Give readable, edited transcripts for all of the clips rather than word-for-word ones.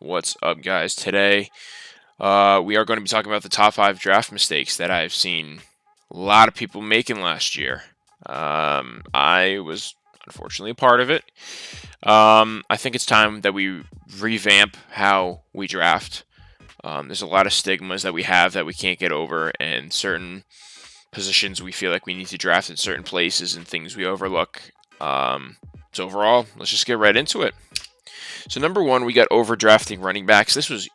What's up, guys? Today, we are going to be talking about the top 5 draft mistakes that I've seen a lot of people making last year. I was unfortunately a part of it. I think it's time that we revamp how we draft. There's a lot of stigmas that we have that we can't get over, and certain positions we feel like we need to draft in certain places and things we overlook. So overall, let's just get right into it. So number one, we got overdrafting running backs. This was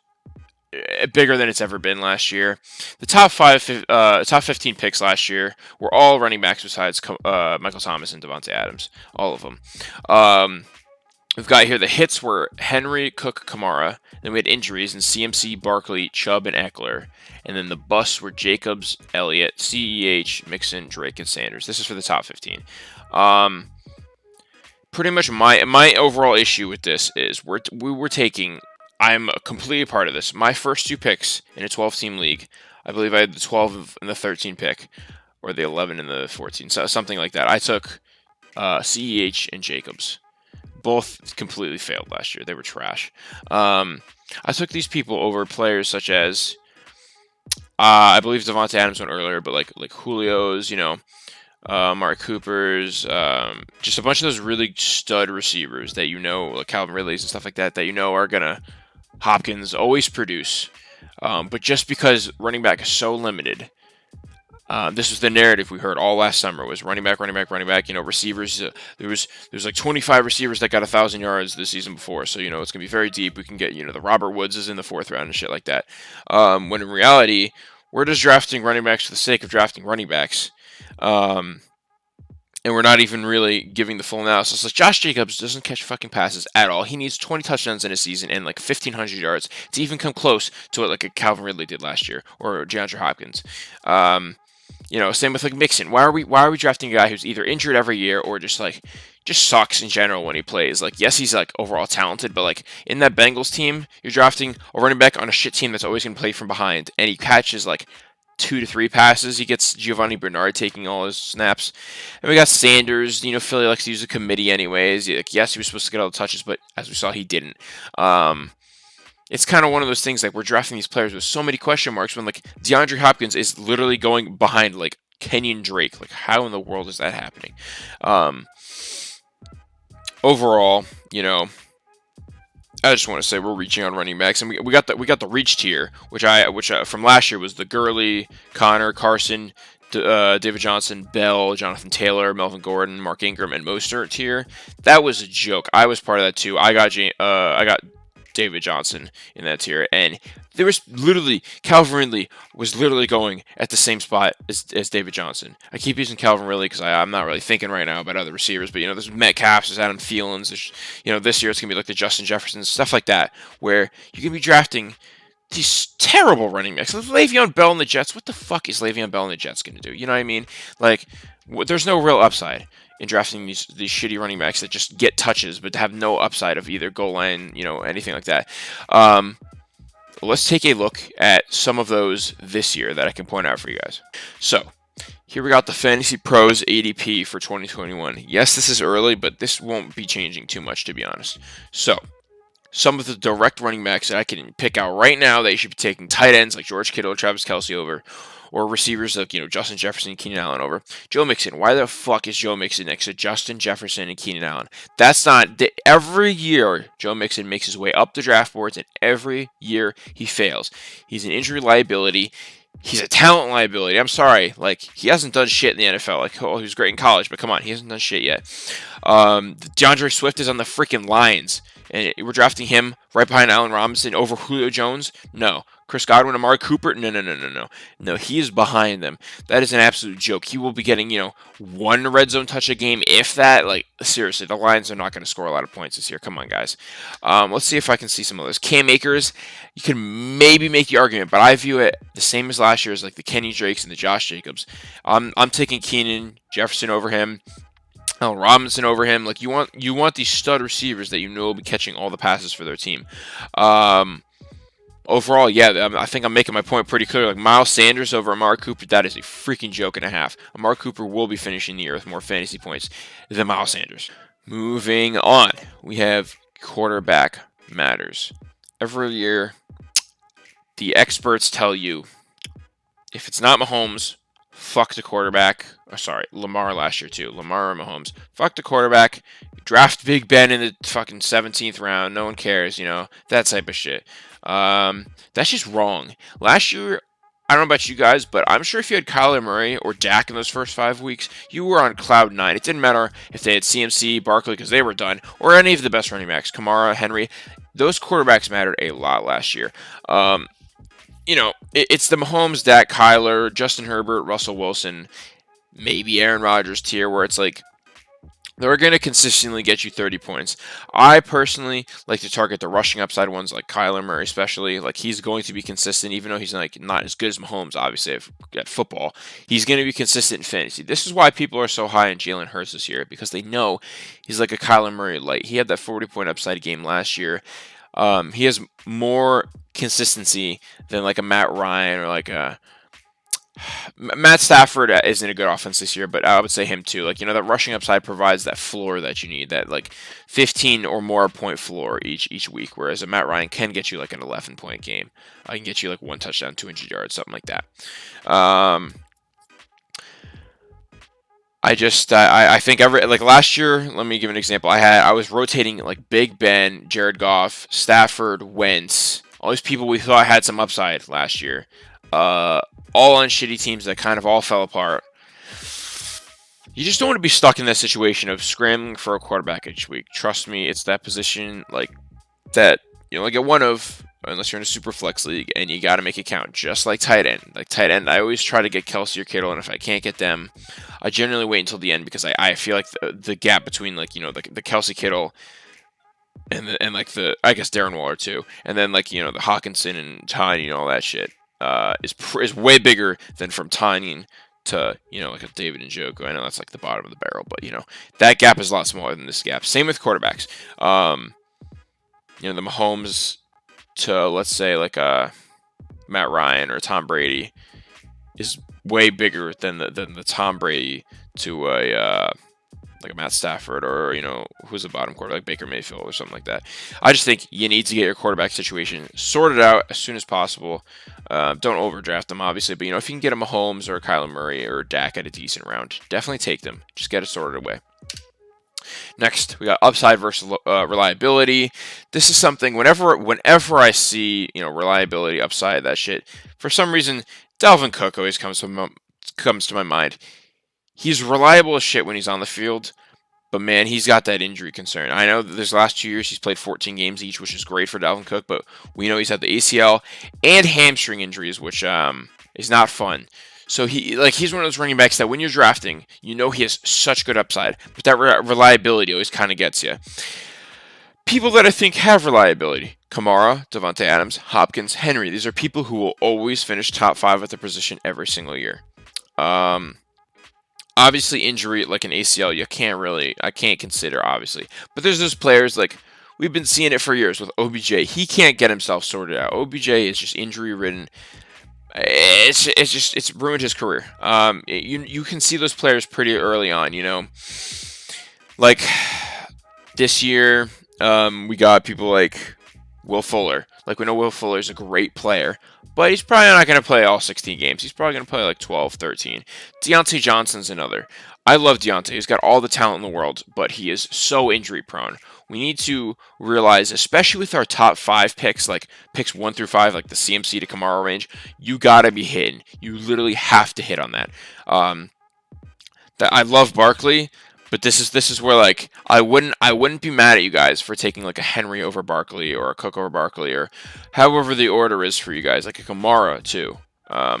bigger than it's ever been last year. The top 15 picks last year were all running backs besides Michael Thomas and Devontae Adams, all of them. We've got here the hits were Henry, Cook, Kamara. Then we had injuries in CMC, Barkley, Chubb, and Eckler. And then the busts were Jacobs, Elliott, CEH, Mixon, Drake, and Sanders. This is for the top 15. Pretty much my overall issue with this is we were taking. I'm completely a part of this. My first 2 picks in a 12-team league, I believe I had the 12 and the 13 pick, or the 11 and the 14, so something like that. I took CEH and Jacobs. Both completely failed last year. They were trash. I took these people over players such as I believe Devontae Adams went earlier, but like Julio's, Mark Cooper's, just a bunch of those really stud receivers that like Calvin Ridley's and stuff like that are gonna Hopkins always produce. But just because running back is so limited, this was the narrative we heard all last summer was running back. Receivers. There was like 25 receivers that got 1,000 yards the season before, so it's gonna be very deep. We can get the Robert Woods is in the 4th round and shit like that. When in reality, we're just drafting running backs for the sake of drafting running backs. And we're not even really giving the full analysis. Like Josh Jacobs doesn't catch fucking passes at all. He needs 20 touchdowns in a season and like 1,500 yards to even come close to what like a Calvin Ridley did last year or DeAndre Hopkins. Same with like Mixon. Why are we drafting a guy who's either injured every year or just sucks in general when he plays? Like, yes, he's like overall talented, but like in that Bengals team, you're drafting a running back on a shit team that's always gonna play from behind, and he catches like 2 to 3 passes. He gets Giovanni Bernard taking all his snaps. And we got Sanders. Philly likes to use a committee anyways. Yes, he was supposed to get all the touches, but as we saw, he didn't. It's kind of one of those things, like we're drafting these players with so many question marks when like DeAndre Hopkins is literally going behind like Kenyon Drake. Like, how in the world is that happening? Overall, I just want to say we're reaching on running backs, and we got the reach tier, which from last year was the Gurley, Connor, Carson, David Johnson, Bell, Jonathan Taylor, Melvin Gordon, Mark Ingram, and Mostert tier. That was a joke. I was part of that too. I got David Johnson in that tier, and there was literally Calvin Ridley was literally going at the same spot as David Johnson. I keep using Calvin Ridley because I'm not really thinking right now about other receivers, but there's Metcalf, there's Adam Thielens, there's this year it's gonna be like the Justin Jeffersons, stuff like that, where you can be drafting these terrible running backs. Le'Veon Bell and the Jets. What the fuck is Le'Veon Bell and the Jets gonna do? You know what I mean? Like, there's no real upside in drafting these shitty running backs that just get touches but have no upside of either goal line, anything like that. Let's take a look at some of those this year that I can point out for you guys. So, here we got the Fantasy Pros ADP for 2021. Yes, this is early, but this won't be changing too much, to be honest. So, some of the direct running backs that I can pick out right now that you should be taking: tight ends like George Kittle, Travis Kelce over, or receivers like Justin Jefferson, Keenan Allen over. Joe Mixon. Why the fuck is Joe Mixon next to Justin Jefferson and Keenan Allen? That's not every year Joe Mixon makes his way up the draft boards, and every year he fails. He's an injury liability. He's a talent liability. I'm sorry. Like, he hasn't done shit in the NFL. Like, he was great in college, but come on, he hasn't done shit yet. DeAndre Swift is on the freaking Lions, and we're drafting him right behind Allen Robinson over Julio Jones? No. Chris Godwin, Amari Cooper? No. No, he is behind them. That is an absolute joke. He will be getting, 1 red zone touch a game, if that. Like, seriously, the Lions are not going to score a lot of points this year. Come on, guys. Let's see if I can see some of those. Cam Akers, you can maybe make the argument, but I view it the same as last year, as like the Kenny Drakes and the Josh Jacobs. I'm taking Keenan Jefferson over him. Allen Robinson over him. Like, you want these stud receivers that will be catching all the passes for their team. Overall, yeah, I think I'm making my point pretty clear. Like, Miles Sanders over Amari Cooper, that is a freaking joke and a half. Amari Cooper will be finishing the year with more fantasy points than Miles Sanders. Moving on, we have quarterback matters. every year the experts tell you if it's not Mahomes, fuck the quarterback. Oh, sorry, Lamar last year too. Lamar or Mahomes, fuck the quarterback. Draft Big Ben in the fucking 17th round. No one cares, that type of shit. That's just wrong. Last year, I don't know about you guys, but I'm sure if you had Kyler Murray or Dak in those first 5 weeks, you were on cloud nine. It didn't matter if they had CMC, Barkley, because they were done, or any of the best running backs, Kamara, Henry. Those quarterbacks mattered a lot last year. It's the Mahomes, Dak, Kyler, Justin Herbert, Russell Wilson, maybe Aaron Rodgers tier where it's like they're going to consistently get you 30 points. I personally like to target the rushing upside ones like Kyler Murray, especially. Like he's going to be consistent, even though he's like not as good as Mahomes, obviously, at football. He's going to be consistent in fantasy. This is why people are so high on Jalen Hurts this year, because they know he's like a Kyler Murray light. He had that 40-point upside game last year. He has more consistency than like a Matt Ryan or like a Matt Stafford isn't a good offense this year, but I would say him too. Like, that rushing upside provides that floor that you need, that like 15 or more point floor each week, whereas a Matt Ryan can get you like an 11-point game. I can get you like 1 touchdown, 200 yards, something like that. I think like last year, let me give an example. I was rotating like Big Ben, Jared Goff, Stafford, Wentz, all these people we thought had some upside last year. All on shitty teams that kind of all fell apart. You just don't want to be stuck in that situation of scrambling for a quarterback each week. Trust me, it's that position like that get one of, unless you're in a super flex league, and you got to make it count. Just like tight end. Like tight end, I always try to get Kelsey or Kittle, and if I can't get them, I generally wait until the end because I feel like the gap between like the Kelsey Kittle and like I guess Darren Waller too, and then like the Hawkinson and Tiny and all that shit. Is way bigger than from Tynan to like a David Njoku. I know that's like the bottom of the barrel, but that gap is a lot smaller than this gap. Same with quarterbacks. The Mahomes to let's say like a Matt Ryan or Tom Brady is way bigger than the Tom Brady to a like a Matt Stafford or who's the bottom quarterback, like Baker Mayfield or something like that. I just think you need to get your quarterback situation sorted out as soon as possible. Don't overdraft them, obviously, but if you can get a Mahomes or a Kyler Murray or a Dak at a decent round, definitely take them. Just get it sorted away. Next, we got upside versus reliability. This is something whenever I see reliability, upside, that shit. For some reason, Dalvin Cook always comes to my mind. He's reliable as shit when he's on the field, but man, he's got that injury concern. I know that this last 2 years he's played 14 games each, which is great for Dalvin Cook, but we know he's had the ACL and hamstring injuries, which is not fun. So he's one of those running backs that when you're drafting, he has such good upside, but that reliability always kind of gets you. People that I think have reliability: Kamara, Devontae Adams, Hopkins, Henry. These are people who will always finish top 5 at their position every single year. Obviously, injury like an ACL, I can't consider, obviously. But there's those players like we've been seeing it for years with OBJ. He can't get himself sorted out. OBJ is just injury ridden. It's ruined his career. You can see those players pretty early on. Like this year, we got people like Will Fuller. Like we know Will Fuller is a great player, but he's probably not going to play all 16 games. He's probably going to play like 12, 13. Deontay Johnson's another. I love Deontay. He's got all the talent in the world, but he is so injury prone. We need to realize, especially with our top 5 picks, like picks 1 through 5, like the CMC to Kamara range, you got to be hitting. You literally have to hit on that. I love Barkley, but this is where like I wouldn't be mad at you guys for taking like a Henry over Barkley or a Cook over Barkley or however the order is for you guys, like a Kamara too.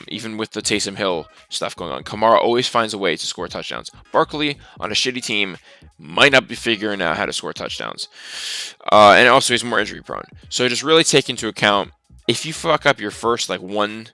Even with the Taysom Hill stuff going on, Kamara always finds a way to score touchdowns. Barkley on a shitty team might not be figuring out how to score touchdowns, and also he's more injury prone. So just really take into account if you fuck up your first like 1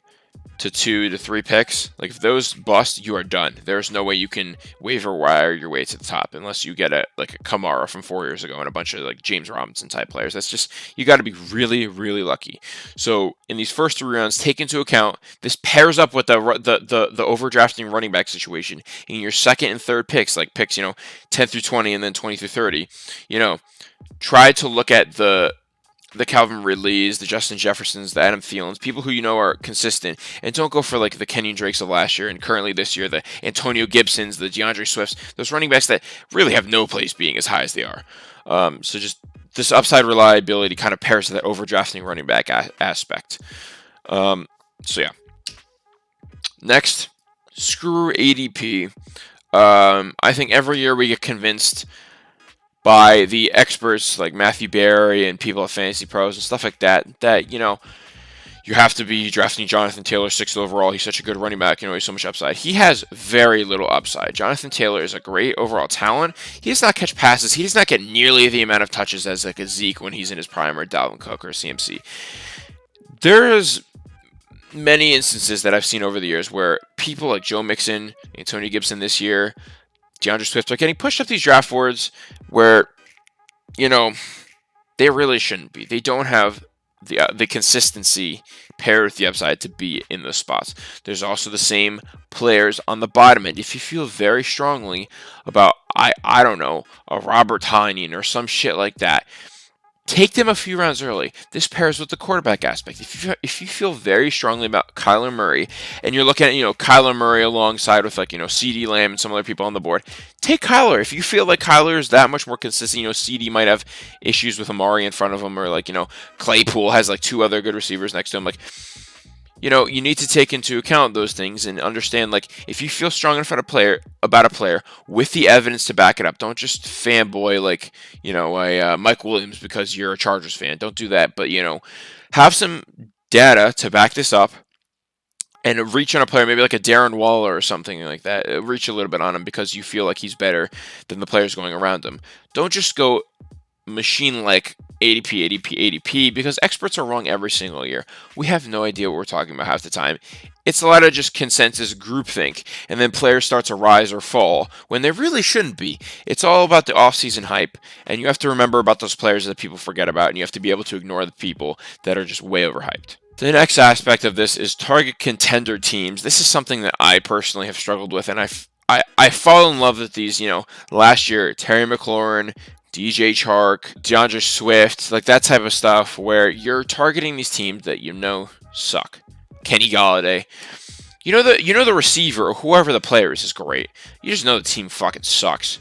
to 2 to 3 picks, like if those bust, you are done. There's no way you can waiver wire your way to the top unless you get a Kamara from 4 years ago and a bunch of like James Robinson type players. That's just, you got to be really, really lucky. So in these first 3 rounds, take into account this pairs up with the overdrafting running back situation in your second and third picks, like picks 10 through 20 and then 20 through 30. Try to look at the the Calvin Ridleys, the Justin Jeffersons, the Adam Thielens, people who you know are consistent, and don't go for like the Kenyon Drakes of last year and currently this year, the Antonio Gibsons, the DeAndre Swifts, those running backs that really have no place being as high as they are. So just this upside reliability kind of pairs to that overdrafting running back aspect. So yeah. Next, screw ADP. I think every year we get convinced by the experts like Matthew Berry and people at Fantasy Pros and stuff like that, that, you have to be drafting Jonathan Taylor 6th overall. He's such a good running back. He's so much upside. He has very little upside. Jonathan Taylor is a great overall talent. He does not catch passes. He does not get nearly the amount of touches as like a Zeke when he's in his prime, or Dalvin Cook, or CMC. There's many instances that I've seen over the years where people like Joe Mixon, Antonio Gibson this year, DeAndre Swift are getting pushed up these draft boards where, they really shouldn't be. They don't have the consistency paired with the upside to be in those spots. There's also the same players on the bottom end. If you feel very strongly about, I don't know, a Robert Tonyan or some shit like that, take them a few rounds early. This pairs with the quarterback aspect. If you feel very strongly about Kyler Murray, and you're looking at, Kyler Murray alongside with CeeDee Lamb and some other people on the board, take Kyler. If you feel like Kyler is that much more consistent, CeeDee might have issues with Amari in front of him, or Claypool has two other good receivers next to him. You need to take into account those things and understand, if you feel strong enough about a player with the evidence to back it up, don't just fanboy Mike Williams because you're a Chargers fan. Don't do that, but, have some data to back this up and reach on a player, maybe like a Darren Waller or something like that. Reach a little bit on him because you feel like he's better than the players going around him. Don't just go machine like ADP, because experts are wrong every single year. We have no idea what we're talking about half the time. It's a lot of just consensus groupthink, and then players start to rise or fall when they really shouldn't be. It's all about the offseason hype, and you have to remember about those players that people forget about, and you have to be able to ignore the people that are just way overhyped. The next aspect of this is target contender teams. This is something that I personally have struggled with, and I fall in love with these. Last year, Terry McLaurin, DJ Chark, DeAndre Swift, that type of stuff where you're targeting these teams that suck. Kenny Galladay. The receiver or whoever the player is great. You just know the team fucking sucks.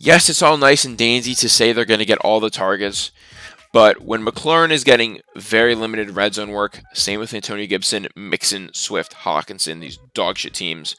Yes, it's all nice and dandy to say they're going to get all the targets, but when McLaurin is getting very limited red zone work, same with Antonio Gibson, Mixon, Swift, Hawkinson, these dog shit teams,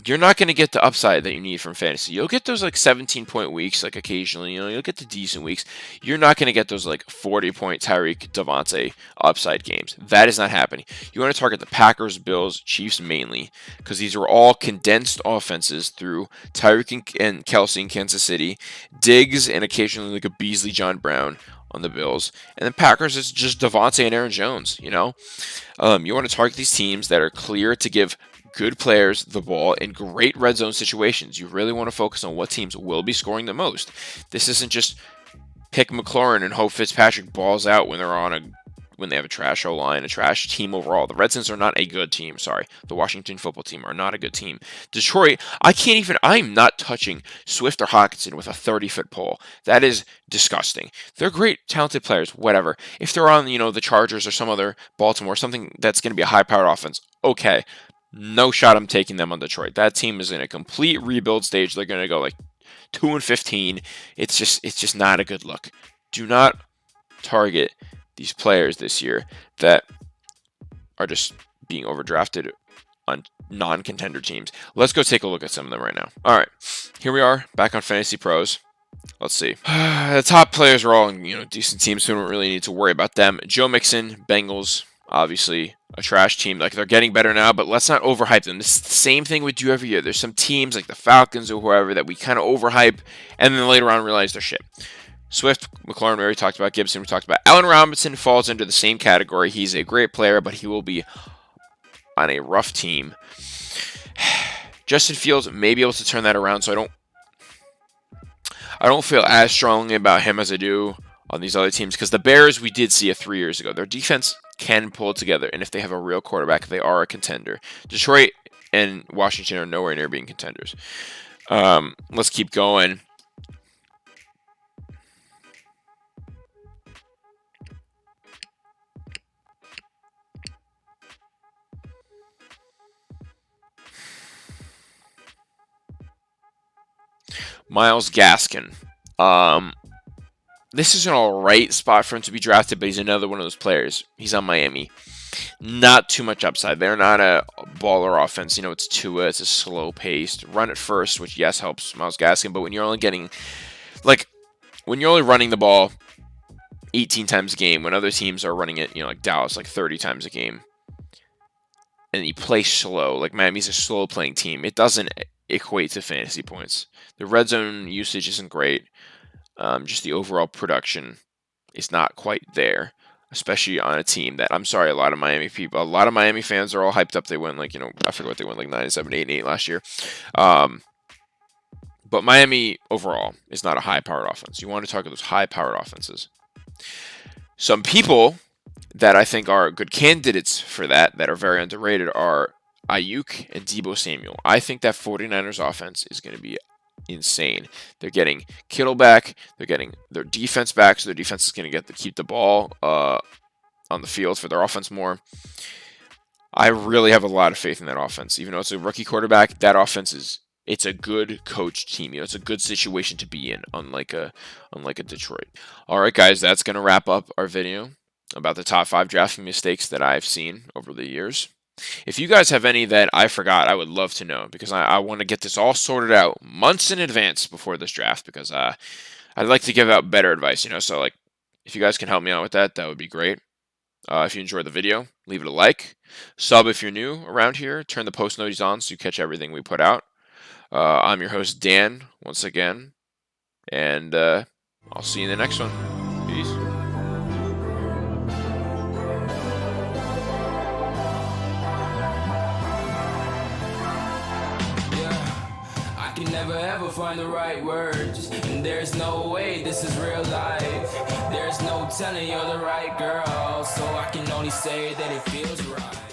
you're not going to get the upside that you need from fantasy. You'll get those 17-point weeks, occasionally. You'll get the decent weeks. You're not going to get those 40-point Tyreek, Devontae upside games. That is not happening. You want to target the Packers, Bills, Chiefs mainly, because these are all condensed offenses through Tyreek and Kelsey in Kansas City, Diggs, and occasionally a Beasley, John Brown on the Bills, and then Packers is just Devontae and Aaron Jones. You want to target these teams that are clear to give good players the ball in great red zone situations. You really want to focus on what teams will be scoring the most. This isn't just pick McLaurin and hope Fitzpatrick balls out when they have a trash O-line, a trash team overall. The Redskins are not a good team. Sorry. The Washington football team are not a good team. Detroit, I'm not touching Swift or Hawkinson with a 30-foot pole. That is disgusting. They're great, talented players, whatever. If they're on, the Chargers or some other Baltimore, something that's going to be a high-powered offense, okay. No shot I'm taking them on Detroit. That team is in a complete rebuild stage. They're going to go 2-15. It's just not a good look. Do not target these players this year that are just being overdrafted on non-contender teams. Let's go take a look at some of them right now. All right, here we are back on Fantasy Pros. Let's see. The top players are all in decent teams, so we don't really need to worry about them. Joe Mixon, Bengals. Obviously, a trash team. They're getting better now, but let's not overhype them. This is the same thing we do every year. There's some teams like the Falcons or whoever that we kind of overhype, and then later on realize they're shit. Swift, McLaurin, we already talked about. Gibson, we talked about. Allen Robinson falls into the same category. He's a great player, but he will be on a rough team. Justin Fields may be able to turn that around, so I don't feel as strongly about him as I do on these other teams, because the Bears, we did see 3 years ago. Their defense can pull it together, and if they have a real quarterback, they are a contender. Detroit and Washington are nowhere near being contenders. Let's keep going. Myles Gaskin. Um, this is an alright spot for him to be drafted, but he's another one of those players. He's on Miami. Not too much upside. They're not a baller offense. It's Tua. It's a slow paced. Run it first, which, yes, helps Myles Gaskin, but when you're only getting, like, when you're only running the ball 18 times a game, when other teams are running it, like Dallas, like 30 times a game, and you play slow, like Miami's a slow playing team, it doesn't equate to fantasy points. The red zone usage isn't great. Just the overall production is not quite there, especially on a team that, I'm sorry, a lot of Miami fans are all hyped up. They went like, I forget what they went, like 9-7, 8-8 last year. But Miami overall is not a high-powered offense. You want to target those high-powered offenses. Some people that I think are good candidates for that are very underrated, are Ayuk and Deebo Samuel. I think that 49ers offense is going to be insane. They're getting Kittle back. They're getting their defense back, so their defense is going to keep the ball on the field for their offense more. I really have a lot of faith in that offense. Even though it's a rookie quarterback, that offense it's a good coached team. It's a good situation to be in, unlike a Detroit. All right, guys, that's going to wrap up our video about the top 5 drafting mistakes that I've seen over the years. If you guys have any that I forgot, I would love to know, because I want to get this all sorted out months in advance before this draft, because I'd like to give out better advice, so like, if you guys can help me out with that, that would be great. If you enjoyed the video, leave it a like. Sub if you're new around here. Turn the post notifications on so you catch everything we put out. I'm your host, Dan, once again, and I'll see you in the next one. Peace. Can never ever find the right words, and there's no way this is real life. There's no telling you're the right girl, so I can only say that it feels right.